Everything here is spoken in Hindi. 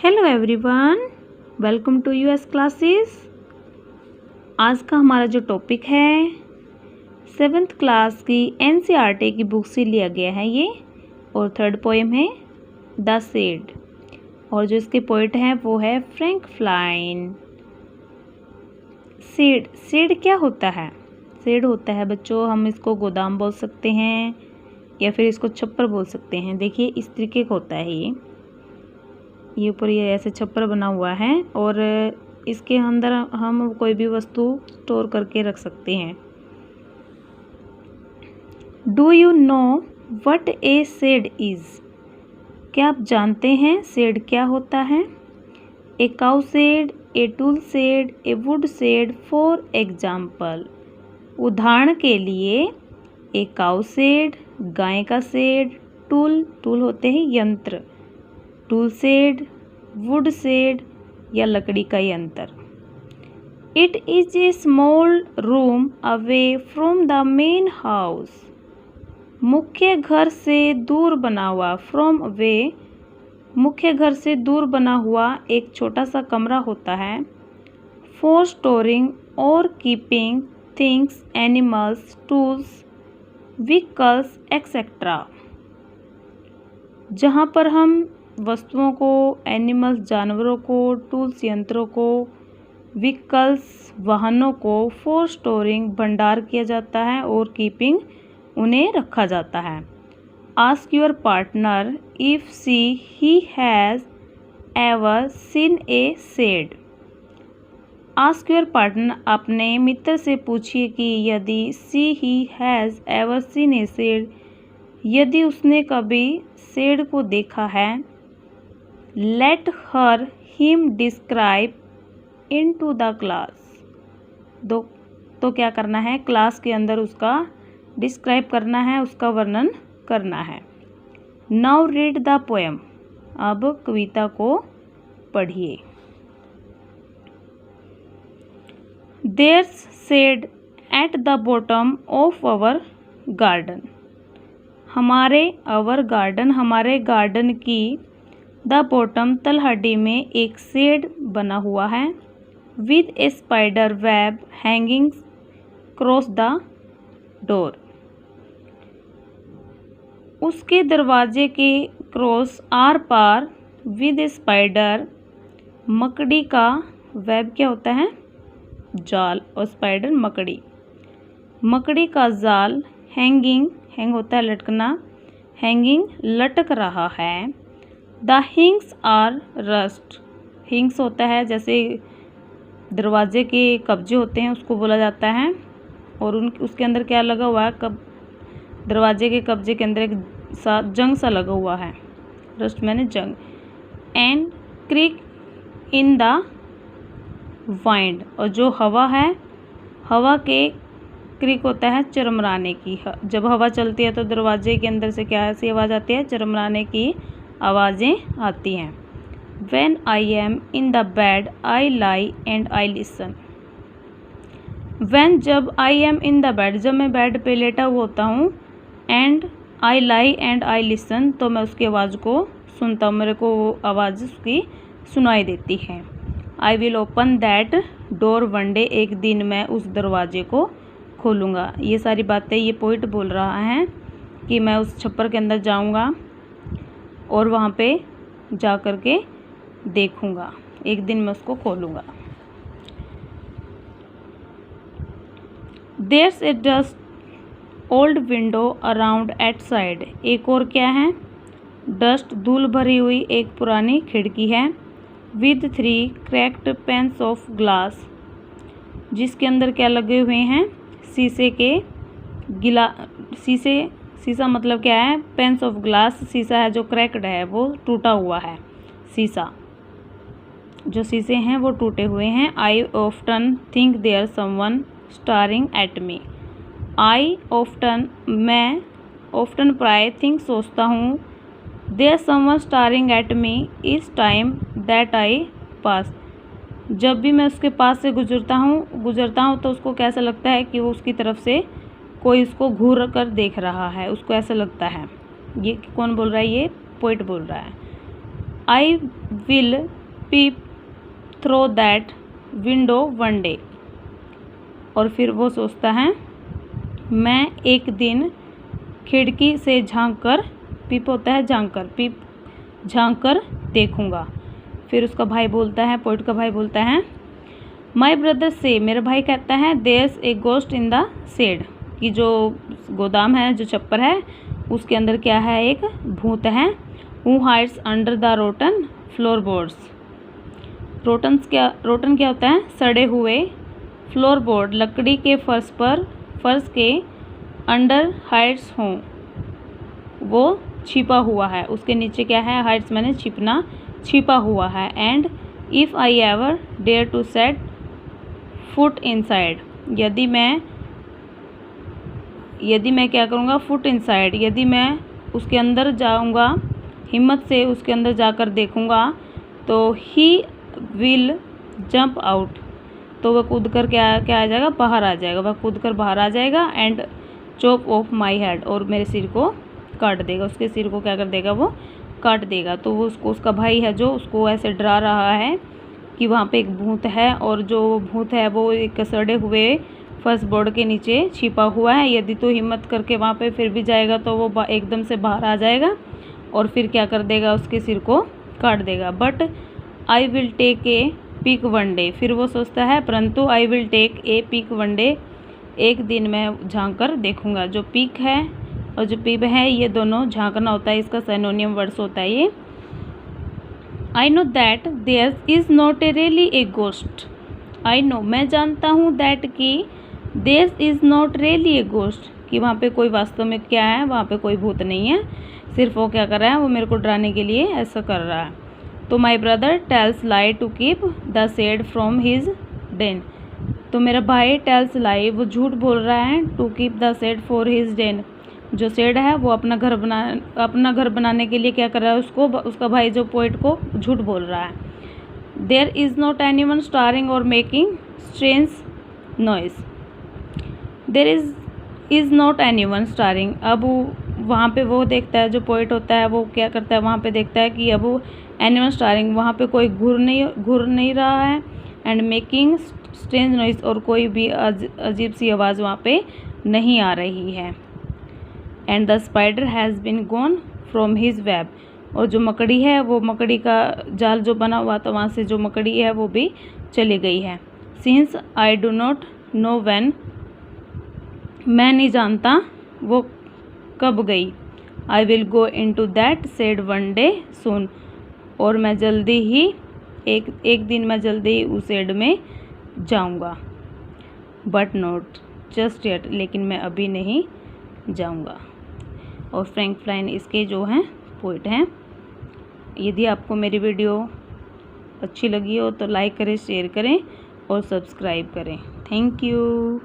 Hello everyone, welcome to US classes. आज का हमारा जो टॉपिक है 7th क्लास की एनसीईआरटी की बुक से लिया गया है ये, और थर्ड पोएम है द शेड, और जो इसके पोएट हैं वो है फ्रैंक फ्लाइन। शेड क्या होता है? शेड होता है बच्चों, हम इसको गोदाम बोल सकते हैं या फिर इसको छप्पर बोल सकते हैं। देखिए इस तरीके का होता है ये ऊपर ये ऐसे छप्पर बना हुआ है और इसके अंदर हम कोई भी वस्तु स्टोर करके रख सकते हैं। Do you know what a shed is? क्या आप जानते हैं शेड क्या होता है? A cow shed, a tool shed, a wood shed for example. उदाहरण के लिए ए काउ शेड, गाय का शेड, टूल होते हैं यंत्र, टूल शेड, वुड शेड या लकड़ी का यंत्र। It is a small room away from the main house. मुख्य घर से दूर बना हुआ, फ्रॉम अवे मुख्य घर से दूर बना हुआ एक छोटा सा कमरा होता है। फॉर स्टोरिंग और keeping things, animals, tools, vehicles etcetera. जहाँ पर हम वस्तुओं को, एनिमल्स जानवरों को, टूल्स यंत्रों को, व्हीकल्स वाहनों को, फॉर स्टोरिंग भंडार किया जाता है और कीपिंग उन्हें रखा जाता है। Ask your partner if he has ever seen a shed. Ask your partner, अपने मित्र से पूछिए कि यदि he has ever seen a shed, यदि उसने कभी शेड को देखा है। Let her him describe in to the class. तो क्या करना है, क्लास के अंदर उसका डिस्क्राइब करना है, उसका वर्णन करना है। Now read the poem. अब कविता को पढ़िए। There's shed at the bottom of our garden. हमारे गार्डन की द बॉटम तलहटी में एक शेड बना हुआ है। With a spider web hanging cross the door. उसके दरवाजे के क्रॉस आर पार विद ए स्पाइडर, मकड़ी का, वेब क्या होता है? जाल, और स्पाइडर मकड़ी का जाल, हैंग होता है लटकना, हैंगिंग लटक रहा है। The hinges are rust. Hinges होता है जैसे दरवाजे के कब्जे होते हैं, उसको बोला जाता है, और उसके अंदर क्या लगा हुआ है? दरवाजे के कब्जे के अंदर एक जंग सा लगा हुआ है। रस्ट मैंने जंग। And creak in the wind, और जो हवा है, हवा के क्रिक होता है चरमराने की। जब हवा चलती है तो दरवाजे के अंदर से क्या ऐसी आवाज़ आती है? चरमराने की आवाज़ें आती हैं। When I am in the bed, I lie and I listen. When जब I am in the bed, जब मैं बेड पे लेटा हुआ होता हूँ, and I lie and I listen, तो मैं उसकी आवाज़ को सुनता हूँ, मेरे को वो आवाज़ उसकी सुनाई देती है। I will open that door one day, एक दिन मैं उस दरवाजे को खोलूँगा। ये सारी बातें ये पोइट बोल रहा है कि मैं उस छप्पर के अंदर जाऊँगा और वहाँ पे जा कर के देखूँगा, एक दिन मैं उसको खोलूँगा। There's a dust old window around outside. एक और क्या है? डस्ट, धूल भरी हुई एक पुरानी खिड़की है। With 3 cracked panes of glass, जिसके अंदर क्या लगे हुए हैं? शीशे के शीशा मतलब क्या है? पेन्स ऑफ ग्लास, शीशा है जो क्रैक्ड है, वो टूटा हुआ है। शीशा, जो शीशे हैं वो टूटे हुए हैं। I often think there someone staring at me. मैं ऑफ्टन प्राय थिंक सोचता हूँ, there someone staring at me इस टाइम दैट आई पास। जब भी मैं उसके पास से गुजरता हूँ तो उसको कैसा लगता है कि वो उसकी तरफ से कोई उसको घूर कर देख रहा है, उसको ऐसा लगता है। ये कौन बोल रहा है? ये पोइट बोल रहा है। I will peep through that window one day. और फिर वो सोचता है मैं एक दिन खिड़की से झांक कर, पीप होता है झांक कर, पीप झांक कर देखूँगा। फिर उसका भाई बोलता है, पोइट का भाई बोलता है माई ब्रदर से, मेरा भाई कहता है there's a ghost in the shed, कि जो गोदाम है, जो छप्पर है, उसके अंदर क्या है, एक भूत है। Who hides under the rotten floor boards. Rotten क्या होता है, सड़े हुए फ्लोर बोर्ड, लकड़ी के फर्श के अंडर हाइड्स हों, वो छिपा हुआ है, उसके नीचे क्या है, हाइड्स मैंने छिपना, छिपा हुआ है। And if I ever dare to set foot inside, यदि मैं क्या करूँगा, फुट इनसाइड, यदि मैं उसके अंदर जाऊँगा, हिम्मत से उसके अंदर जाकर देखूँगा, तो ही विल जंप आउट, तो वह कूद कर क्या आ जाएगा, बाहर आ जाएगा, वह कूद कर बाहर आ जाएगा। And chop of my head, और मेरे सिर को काट देगा, उसके सिर को क्या कर देगा, वो काट देगा। तो वो उसका भाई है जो उसको ऐसे डरा रहा है कि वहाँ पे एक भूत है, और जो भूत है वो एक सड़े हुए फर्स्ट बोर्ड के नीचे छिपा हुआ है। यदि तो हिम्मत करके वहाँ पे फिर भी जाएगा तो वो एकदम से बाहर आ जाएगा और फिर क्या कर देगा, उसके सिर को काट देगा। But I will take a peek one day, फिर वो सोचता है परंतु I will take a peek one day, एक दिन मैं झांक कर देखूँगा। जो पिक है और जो पीप है, ये दोनों झांकना होता है, इसका सिनोनिम वर्ड्स होता है ये। I know that there is not a really a ghost, I know, मैं जानता हूँ, दैट कि there is not really a ghost, कि वहाँ पे कोई वास्तव में क्या है, वहाँ पे कोई भूत नहीं है, सिर्फ वो क्या कर रहा है, वो मेरे को डराने के लिए ऐसा कर रहा है। तो my brother tells lie to keep the shed from his den, तो मेरा भाई टेल्स लाई, वो झूठ बोल रहा है, to keep the shed for his den, जो शेड है वो अपना घर बनाने के लिए क्या कर रहा है, उसका भाई जो पोइट को झूठ बोल रहा है। There is not anyone staring और making strange noise, there is not anyone staring, अब वहाँ पे वो देखता है, जो पोइट होता है वो क्या करता है, वहाँ पे देखता है कि अब एनिमल स्टारिंग, वहाँ पे कोई घूर नहीं रहा है। एंड मेकिंग स्ट्रेंज नॉइस, और कोई भी अजीब सी आवाज़ वहाँ पे नहीं आ रही है। And the spider has been gone from his web, और जो मकड़ी है, वो मकड़ी का जाल जो बना हुआ था, वहाँ से जो मकड़ी है वो भी चली गई है। Since I do not know when, मैं नहीं जानता वो कब गई। I will go in to that shed one day soon, और मैं जल्दी ही एक दिन मैं जल्दी ही उस शेड में जाऊंगा। बट नॉट जस्ट येट, लेकिन मैं अभी नहीं जाऊंगा। और फ्रैंक फ्लाइन इसके जो हैं पोइट हैं। यदि आपको मेरी वीडियो अच्छी लगी हो तो लाइक करें, शेयर करें और सब्सक्राइब करें। Thank you.